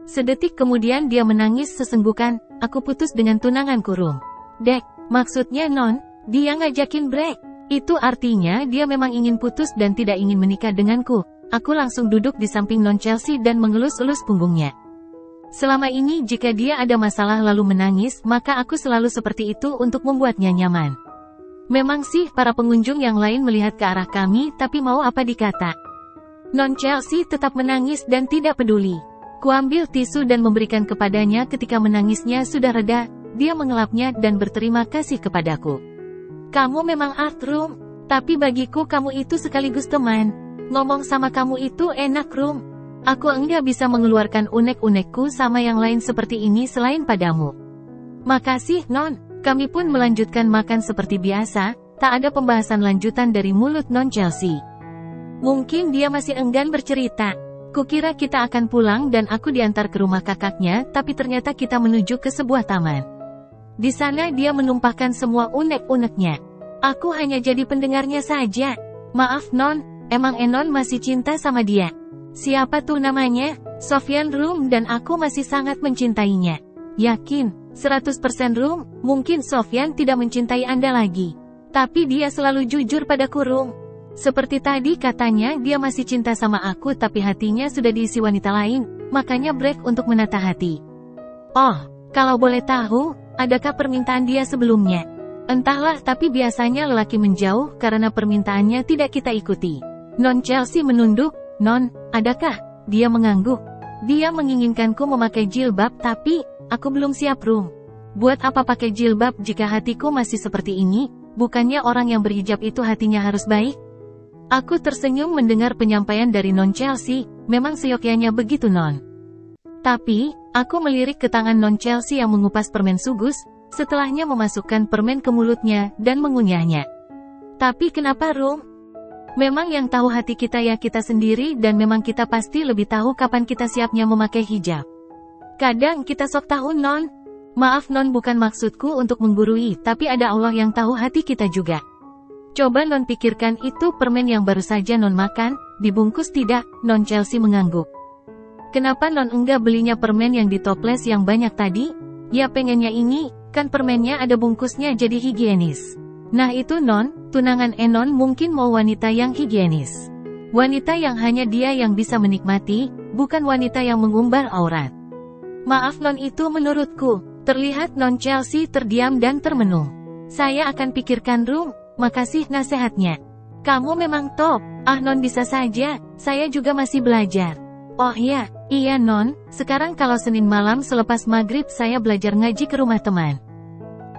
Sedetik kemudian dia menangis sesenggukan, aku putus dengan tunanganku Rum. Dek, maksudnya Non, dia ngajakin break. Itu artinya dia memang ingin putus dan tidak ingin menikah denganku. Aku langsung duduk di samping Non Chelsea dan mengelus-elus punggungnya. Selama ini jika dia ada masalah lalu menangis, maka aku selalu seperti itu untuk membuatnya nyaman. Memang sih para pengunjung yang lain melihat ke arah kami, tapi mau apa dikata. Non Chelsea tetap menangis dan tidak peduli. Kuambil tisu dan memberikan kepadanya. Ketika menangisnya sudah reda, dia mengelapnya dan berterima kasih kepadaku. Kamu memang art Rum, tapi bagiku kamu itu sekaligus teman. Ngomong sama kamu itu enak Rum. Aku enggak bisa mengeluarkan unek-unekku sama yang lain seperti ini selain padamu. Makasih Non. Kami pun melanjutkan makan seperti biasa, tak ada pembahasan lanjutan dari mulut Non Chelsea. Mungkin dia masih enggan bercerita. Kukira kita akan pulang dan aku diantar ke rumah kakaknya, tapi ternyata kita menuju ke sebuah taman. Di sana dia menumpahkan semua unek-uneknya. Aku hanya jadi pendengarnya saja. Maaf Non, emang Enon masih cinta sama dia. Siapa tuh namanya? Sofyan Rum dan aku masih sangat mencintainya. Yakin? 100% Rum, mungkin Sofyan tidak mencintai Anda lagi. Tapi dia selalu jujur padaku Rum. Seperti tadi katanya dia masih cinta sama aku tapi hatinya sudah diisi wanita lain, makanya break untuk menata hati. Oh, kalau boleh tahu, adakah permintaan dia sebelumnya? Entahlah tapi biasanya lelaki menjauh karena permintaannya tidak kita ikuti. Non Chelsea menunduk, Non, adakah? Dia mengangguk. Dia menginginkanku memakai jilbab tapi aku belum siap Rum. Buat apa pakai jilbab jika hatiku masih seperti ini? Bukannya orang yang berhijab itu hatinya harus baik? Aku tersenyum mendengar penyampaian dari Non Chelsea, memang seyogyanya begitu Non. Tapi, aku melirik ke tangan Non Chelsea yang mengupas permen sugus, setelahnya memasukkan permen ke mulutnya dan mengunyahnya. Tapi kenapa Rum? Memang yang tahu hati kita ya kita sendiri dan memang kita pasti lebih tahu kapan kita siapnya memakai hijab. Kadang kita sok tahu Non. Maaf Non bukan maksudku untuk menggurui, tapi ada Allah yang tahu hati kita juga. Coba Non pikirkan itu permen yang baru saja Non makan, dibungkus tidak? Non Chelsea mengangguk. Kenapa Non enggak belinya permen yang ditoples yang banyak tadi? Ya pengennya ini, kan permennya ada bungkusnya jadi higienis. Nah itu Non, tunangan Enon mungkin mau wanita yang higienis. Wanita yang hanya dia yang bisa menikmati, bukan wanita yang mengumbar aurat. Maaf Non itu menurutku. Terlihat Non Chelsea terdiam dan termenung. Saya akan pikirkan Rum, makasih nasihatnya. Kamu memang top. Ah Non bisa saja, saya juga masih belajar. Oh ya, iya Non, sekarang kalau Senin malam selepas maghrib saya belajar ngaji ke rumah teman.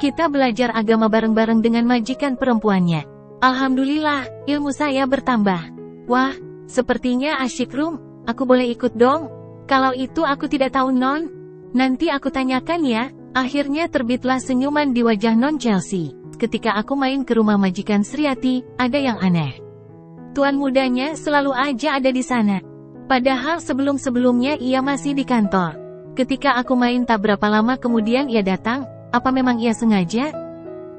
Kita belajar agama bareng-bareng dengan majikan perempuannya. Alhamdulillah, ilmu saya bertambah. Wah, sepertinya asyik Rum, aku boleh ikut dong? Kalau itu aku tidak tahu Non. Nanti aku tanyakan ya. Akhirnya terbitlah senyuman di wajah Non Chelsea. Ketika aku main ke rumah majikan Sriati, ada yang aneh. Tuan mudanya selalu aja ada di sana. Padahal sebelum-sebelumnya ia masih di kantor. Ketika aku main tak berapa lama kemudian ia datang, apa memang ia sengaja?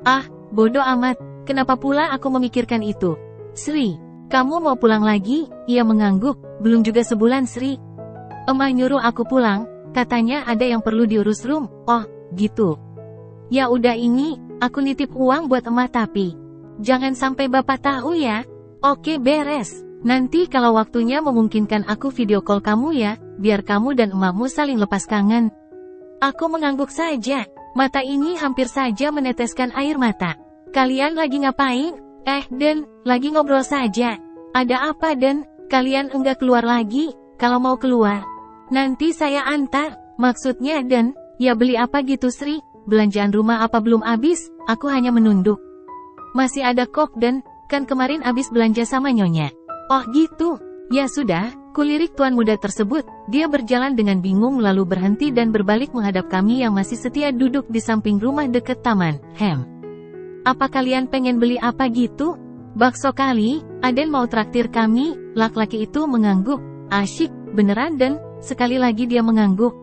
Ah, bodoh amat, kenapa pula aku memikirkan itu? Sri, kamu mau pulang lagi? Ia mengangguk, belum juga sebulan Sri. Emah nyuruh aku pulang, katanya ada yang perlu diurus Rum. Oh, gitu. Ya udah ini, aku nitip uang buat emah tapi jangan sampai bapak tahu ya. Oke beres. Nanti kalau waktunya memungkinkan aku video call kamu ya, biar kamu dan emakmu saling lepas kangen. Aku mengangguk saja. Mata ini hampir saja meneteskan air mata. Kalian lagi ngapain? Den, lagi ngobrol saja. Ada apa Den? Kalian enggak keluar lagi? Kalau mau keluar, nanti saya antar. Maksudnya Den, ya beli apa gitu Sri? Belanjaan rumah apa belum habis? Aku hanya menunduk. Masih ada kok Den, kan kemarin habis belanja sama nyonya. Oh gitu, ya sudah, kulirik tuan muda tersebut. Dia berjalan dengan bingung lalu berhenti dan berbalik menghadap kami yang masih setia duduk di samping rumah dekat taman. Apa kalian pengen beli apa gitu? Bakso kali, Aden mau traktir kami. Laki-laki itu mengangguk. Asyik, beneran Den? Sekali lagi dia mengangguk.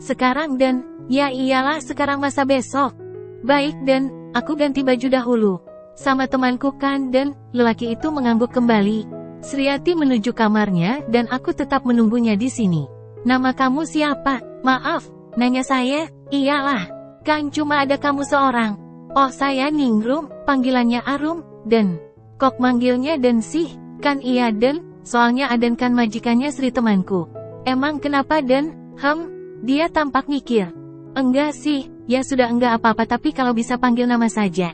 Sekarang Den? Ya iyalah sekarang masa besok. Baik Den, aku ganti baju dahulu. Sama temanku kan Den? Lelaki itu mengangguk kembali. Sriati menuju kamarnya dan aku tetap menunggunya di sini. Nama kamu siapa? Maaf, nanya saya. Iyalah, kan cuma ada kamu seorang. Oh saya Ningrum, panggilannya Arum, Den. Kok manggilnya Den sih? Kan iya Den, soalnya Aden kan majikannya Sri temanku. Emang kenapa Den? Dia tampak mikir. Enggak sih, ya sudah enggak apa-apa tapi kalau bisa panggil nama saja.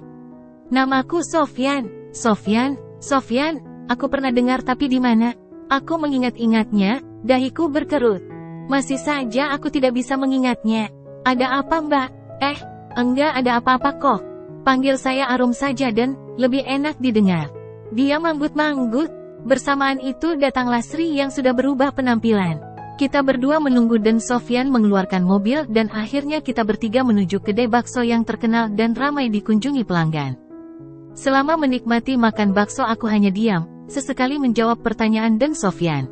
Namaku Sofyan. Sofyan, aku pernah dengar tapi di mana? Aku mengingat-ingatnya, dahiku berkerut. Masih saja aku tidak bisa mengingatnya. Ada apa Mbak? Enggak ada apa-apa kok. Panggil saya Arum saja Den, lebih enak didengar. Dia manggut-manggut. Bersamaan itu datanglah Sri yang sudah berubah penampilan. Kita berdua menunggu dan Sofyan mengeluarkan mobil dan akhirnya kita bertiga menuju kedai bakso yang terkenal dan ramai dikunjungi pelanggan. Selama menikmati makan bakso aku hanya diam, sesekali menjawab pertanyaan dan Sofyan.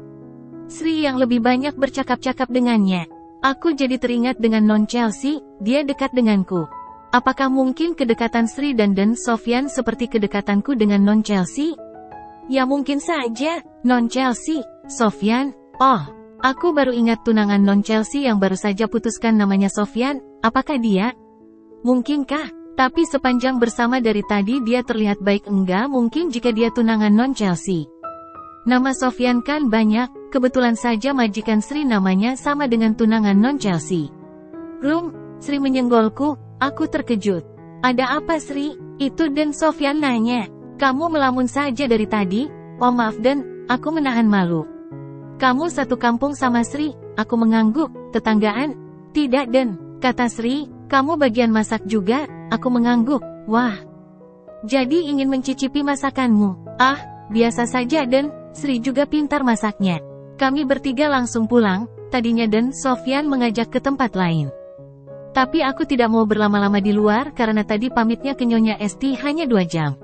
Sri yang lebih banyak bercakap-cakap dengannya. Aku jadi teringat dengan Non Chelsea, dia dekat denganku. Apakah mungkin kedekatan Sri dan Sofyan seperti kedekatanku dengan Non Chelsea? Ya mungkin saja, Non Chelsea, Sofyan. Oh, aku baru ingat tunangan Non Chelsea yang baru saja putuskan namanya Sofyan, apakah dia? Mungkinkah? Tapi sepanjang bersama dari tadi dia terlihat baik enggak mungkin jika dia tunangan Non Chelsea. Nama Sofyan kan banyak, kebetulan saja majikan Sri namanya sama dengan tunangan Non Chelsea. Rum, Sri menyenggolku, aku terkejut. Ada apa Sri? Itu Den Sofyan nanya. Kamu melamun saja dari tadi? Oh maaf Den, aku menahan malu. Kamu satu kampung sama Sri? Aku mengangguk. Tetanggaan? Tidak Den, kata Sri. Kamu bagian masak juga? Aku mengangguk. Wah. Jadi ingin mencicipi masakanmu? Ah, biasa saja Den, Sri juga pintar masaknya. Kami bertiga langsung pulang, tadinya Den Sofyan mengajak ke tempat lain. Tapi aku tidak mau berlama-lama di luar karena tadi pamitnya ke Nyonya Esti hanya 2 jam.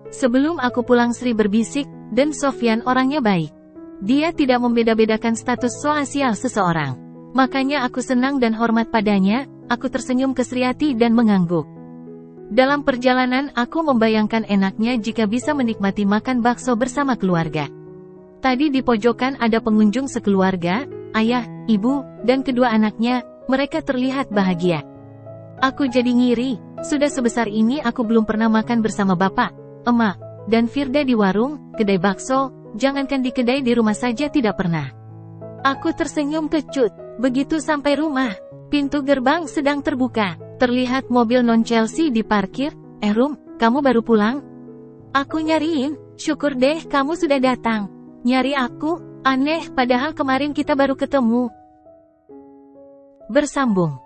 Sebelum aku pulang Sri berbisik, Dan Sofyan orangnya baik. Dia tidak membeda-bedakan status sosial seseorang. Makanya aku senang dan hormat padanya, aku tersenyum ke Sriati dan mengangguk. Dalam perjalanan aku membayangkan enaknya jika bisa menikmati makan bakso bersama keluarga. Tadi di pojokan ada pengunjung sekeluarga, ayah, ibu, dan kedua anaknya. Mereka terlihat bahagia. Aku jadi ngiri, sudah sebesar ini aku belum pernah makan bersama bapak, emak, dan Firda di warung, kedai bakso, jangankan di kedai di rumah saja tidak pernah. Aku tersenyum kecut, begitu sampai rumah, pintu gerbang sedang terbuka, terlihat mobil Non Chelsea diparkir. Rum, kamu baru pulang? Aku nyariin, syukur deh kamu sudah datang. Nyari aku? Aneh, padahal kemarin kita baru ketemu. Bersambung.